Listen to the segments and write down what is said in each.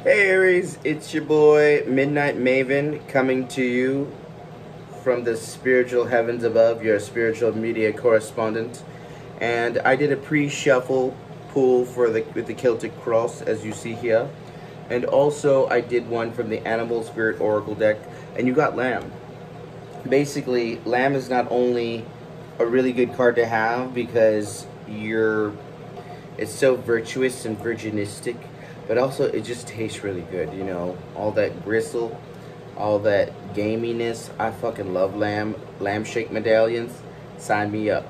Hey Aries, it's your boy Midnight Maven coming to you from the spiritual heavens above, your spiritual media correspondent. And I did a pre-shuffle pull with the Celtic Cross, as you see here. And also I did one from the Animal Spirit Oracle deck, and you got Lamb. Basically, Lamb is not only a really good card to have because it's so virtuous and virginistic, but also it just tastes really good, you know, all that gristle, all that gaminess. I fucking love lamb shake medallions. Sign me up.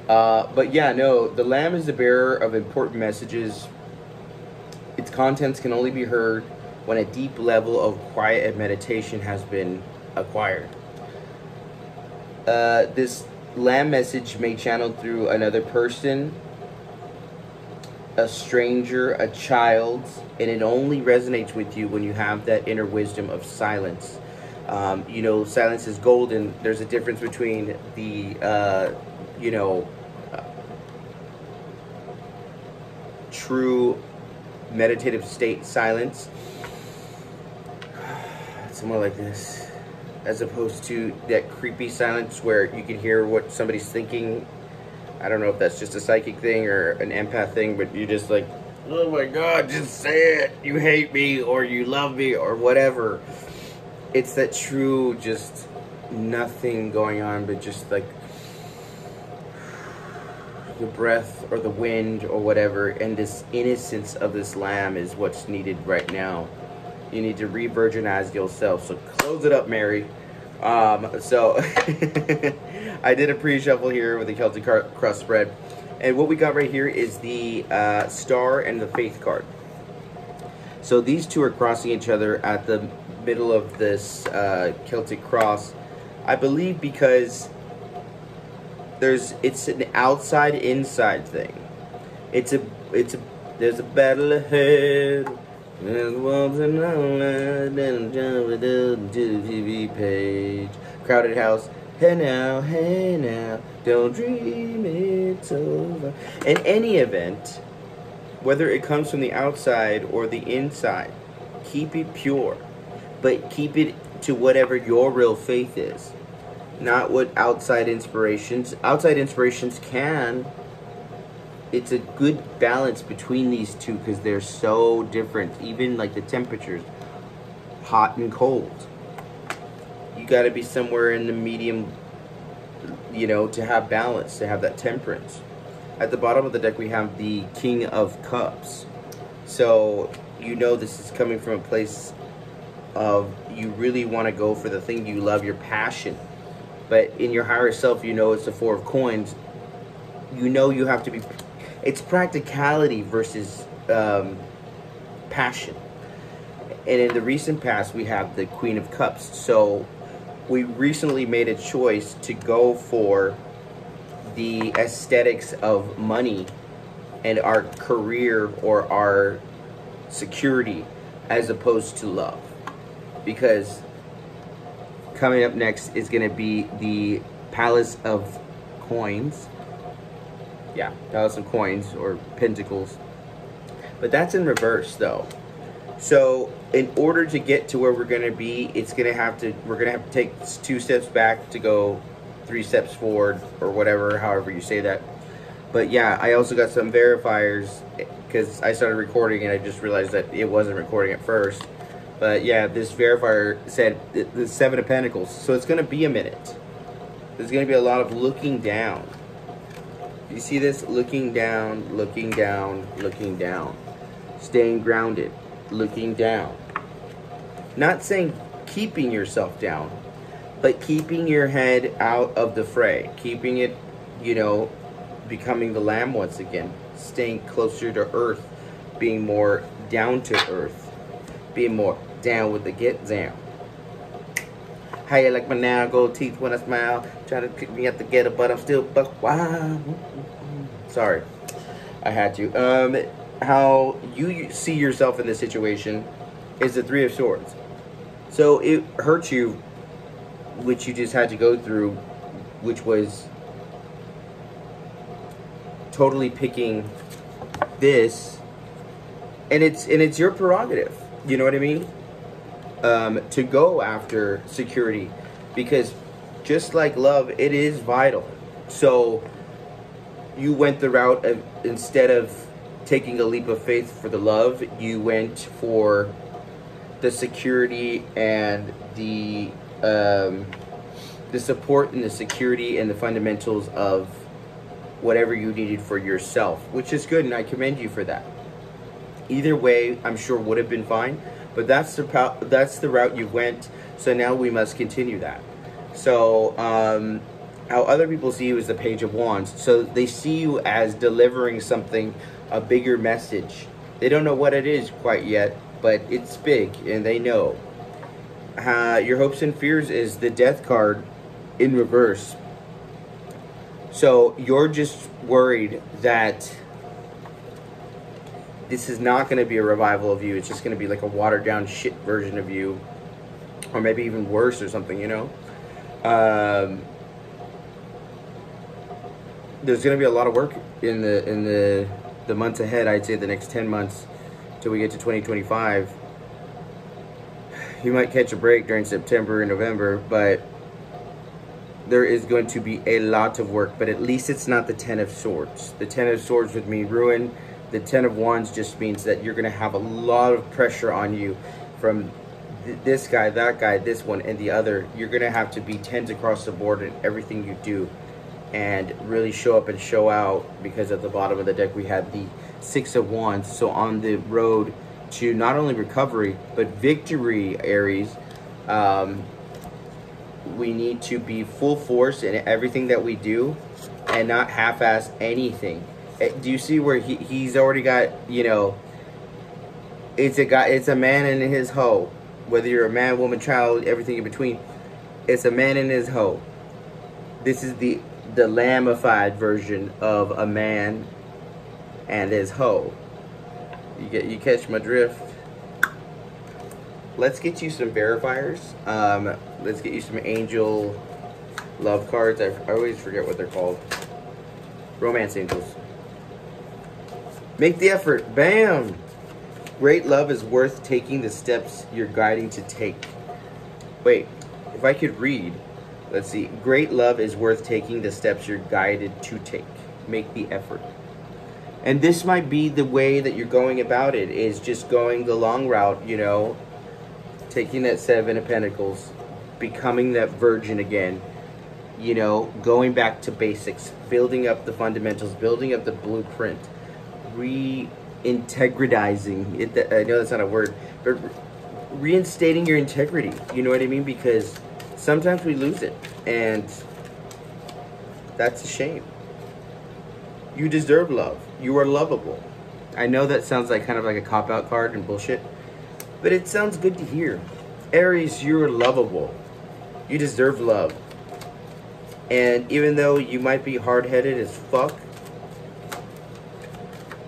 But yeah, no, the lamb is the bearer of important messages. Its contents can only be heard when a deep level of quiet and meditation has been acquired. This lamb message may channel through another person, a stranger, a child, and it only resonates with you when you have that inner wisdom of silence. You know, silence is golden. There's a difference between the, true meditative state silence. It's more like this, as opposed to that creepy silence where you can hear what somebody's thinking. I don't know if that's just a psychic thing or an empath thing, but you're just like, oh my God, just say it. You hate me or you love me or whatever. It's that true, just nothing going on, but just like the breath or the wind or whatever. And this innocence of this lamb is what's needed right now. You need to re-virginize yourself. So close it up, Mary. So I did a pre-shuffle here with the Celtic Cross spread, and what we got right here is the Star and the Faith card. So these two are crossing each other at the middle of this Celtic Cross, I believe, because it's an outside-inside thing. There's a battle ahead. There's wolves and online, and jump it up to the TV page. Crowded house, hey now, don't dream it's over. In any event, whether it comes from the outside or the inside, keep it pure, but keep it to whatever your real faith is, not what outside inspirations. Outside inspirations it's a good balance between these two because they're so different. Even like the temperatures, hot and cold. You got to be somewhere in the medium, you know, to have balance, to have that temperance. At the bottom of the deck, we have the King of Cups. So, you know, this is coming from a place of you really want to go for the thing you love, your passion. But in your higher self, you know, it's the Four of Coins. You know you have to be... It's practicality versus passion. And in the recent past, we have the Queen of Cups. So we recently made a choice to go for the aesthetics of money and our career or our security as opposed to love. Because coming up next is going to be the Palace of Coins. Yeah, Palace of Coins or Pentacles. But that's in reverse though. So in order to get to where we're gonna be, we're gonna have to take 2 steps back to go 3 steps forward, or whatever, however you say that. But yeah, I also got some verifiers because I started recording and I just realized that it wasn't recording at first. But yeah, this verifier said the 7 of Pentacles. So it's gonna be a minute. There's gonna be a lot of looking down. You see this? Looking down, looking down, looking down. Staying grounded, looking down. Not saying keeping yourself down, but keeping your head out of the fray. Keeping it, you know, becoming the lamb once again. Staying closer to earth. Being more down to earth. Being more down with the get down. How you like my now gold teeth when I smile? Trying to kick me out the ghetto, but I'm still buck wild. Sorry, I had to. How you see yourself in this situation is the 3 of Swords. So it hurt you, which you just had to go through, which was totally picking this and it's your prerogative. You know what I mean? To go after security, because just like love, it is vital. So you went the route of, instead of taking a leap of faith for the love, you went for the security and the support and the security and the fundamentals of whatever you needed for yourself, which is good, and I commend you for that. Either way, I'm sure would have been fine, but that's the route you went. So now we must continue that. So how other people see you is the Page of Wands. So they see you as delivering something, a bigger message. They don't know what it is quite yet, but it's big, and they know. Your hopes and fears is the Death card in reverse. So you're just worried that this is not going to be a revival of you. It's just going to be like a watered down shit version of you, or maybe even worse or something, you know. There's going to be a lot of work in the months ahead. I'd say the next 10 months till we get to 2025. You might catch a break during September and November, but there is going to be a lot of work. But at least it's not the Ten of Swords. The Ten of Swords would mean ruin. The Ten of Wands just means that you're going to have a lot of pressure on you from this guy, that guy, this one, and the other. You're going to have to be tens across the board in everything you do, and really show up and show out, because at the bottom of the deck we had the Six of Wands. So on the road to not only recovery but victory, Aries, we need to be full force in everything that we do and not half-ass anything. Do you see where he's already got, you know, it's a man in his hoe. Whether you're a man, woman, child, everything in between, it's a man in his hoe. This is the lamified version of a man and his hoe. You catch my drift? Let's get you some verifiers. Let's get you some angel love cards. I always forget what they're called. Romance angels. Make the effort. Bam! Great love is worth taking the steps you're guiding to take. Wait, if I could read. Let's see. Great love is worth taking the steps you're guided to take. Make the effort. And this might be the way that you're going about it, is just going the long route, you know, taking that Seven of Pentacles, becoming that virgin again, you know, going back to basics, building up the fundamentals, building up the blueprint, reintegridizing it. I know that's not a word, but reinstating your integrity, you know what I mean? Because sometimes we lose it, and that's a shame. You deserve love. You are lovable. I know that sounds like kind of like a cop-out card and bullshit, but it sounds good to hear. Aries, you're lovable. You deserve love. And even though you might be hard-headed as fuck,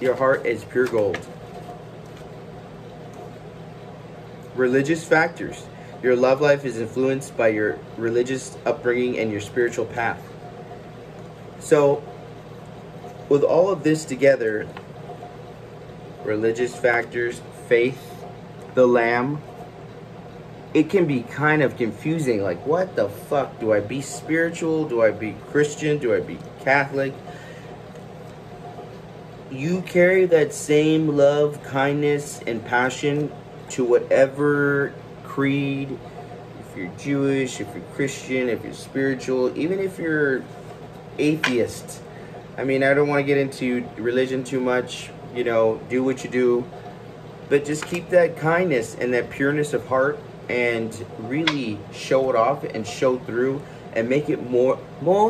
your heart is pure gold. Religious factors. Your love life is influenced by your religious upbringing and your spiritual path. So, with all of this together, religious factors, faith, the Lamb, it can be kind of confusing. Like, what the fuck? Do I be spiritual? Do I be Christian? Do I be Catholic? You carry that same love, kindness, and passion to whatever creed, if you're Jewish, if you're Christian, if you're spiritual, even if you're atheist. I mean, I don't want to get into religion too much, you know, do what you do, but just keep that kindness and that pureness of heart and really show it off and show through and make it more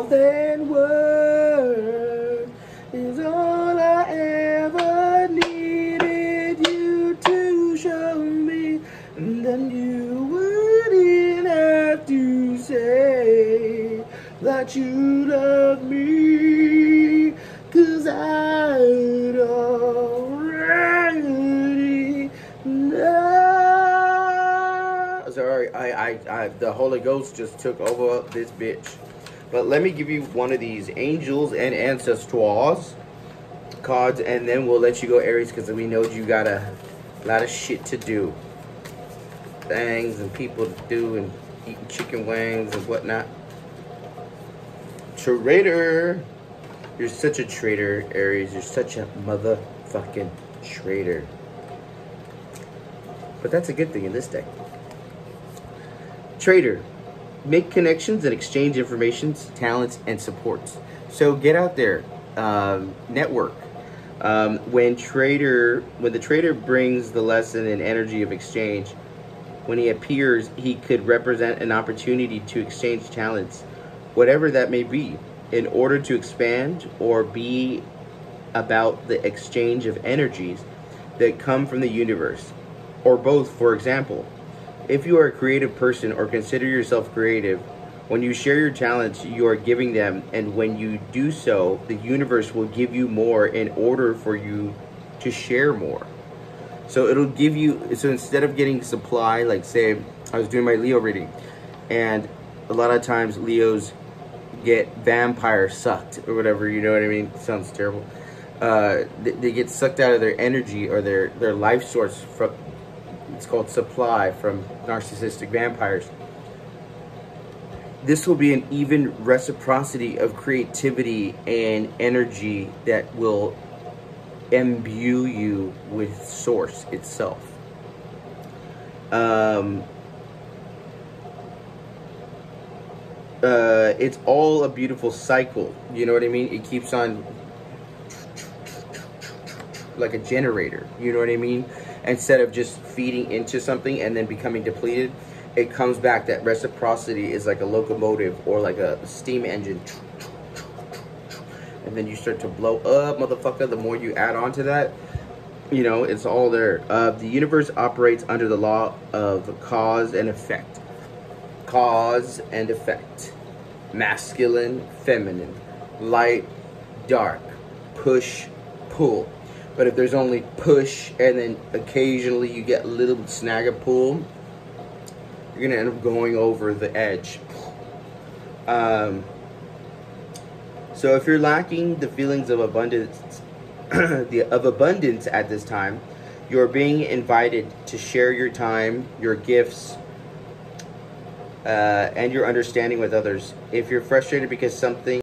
than words is all I ever needed you to show me, and then you wouldn't have to say that you love me, 'cause I'd already know. Sorry, I the Holy Ghost just took over this bitch. But let me give you one of these angels and ancestors. cards, and then we'll let you go, Aries, because we know you got a lot of shit to do. Things and people to do, and eating chicken wings and whatnot. Traitor. You're such a traitor, Aries. You're such a motherfucking traitor. But that's a good thing in this deck. Traitor. Make connections and exchange information, talents, and supports. So get out there. Network. When the trader brings the lesson and energy of exchange, when he appears, he could represent an opportunity to exchange talents, whatever that may be, in order to expand, or be about the exchange of energies that come from the universe, or both. For example, if you are a creative person or consider yourself creative, when you share your talents, you are giving them, and when you do so, the universe will give you more in order for you to share more. So it'll give you, so instead of getting supply, like say, I was doing my Leo reading, and a lot of times Leos get vampire sucked, or whatever, you know what I mean? It sounds terrible. They get sucked out of their energy, or their life source, from, it's called supply, from narcissistic vampires. This will be an even reciprocity of creativity and energy that will imbue you with source itself. It's all a beautiful cycle, you know what I mean? It keeps on like a generator, you know what I mean? Instead of just feeding into something and then becoming depleted, it comes back. That reciprocity is like a locomotive or like a steam engine, and then you start to blow up, motherfucker. The more you add on to that, you know, it's all there. The universe operates under the law of cause and effect. Cause and effect. Masculine, feminine, light, dark, push, pull. But if there's only push and then occasionally you get a little snag of pull, you're gonna end up going over the edge. So if you're lacking the feelings of abundance, abundance at this time, you're being invited to share your time, your gifts, and your understanding with others. If you're frustrated because something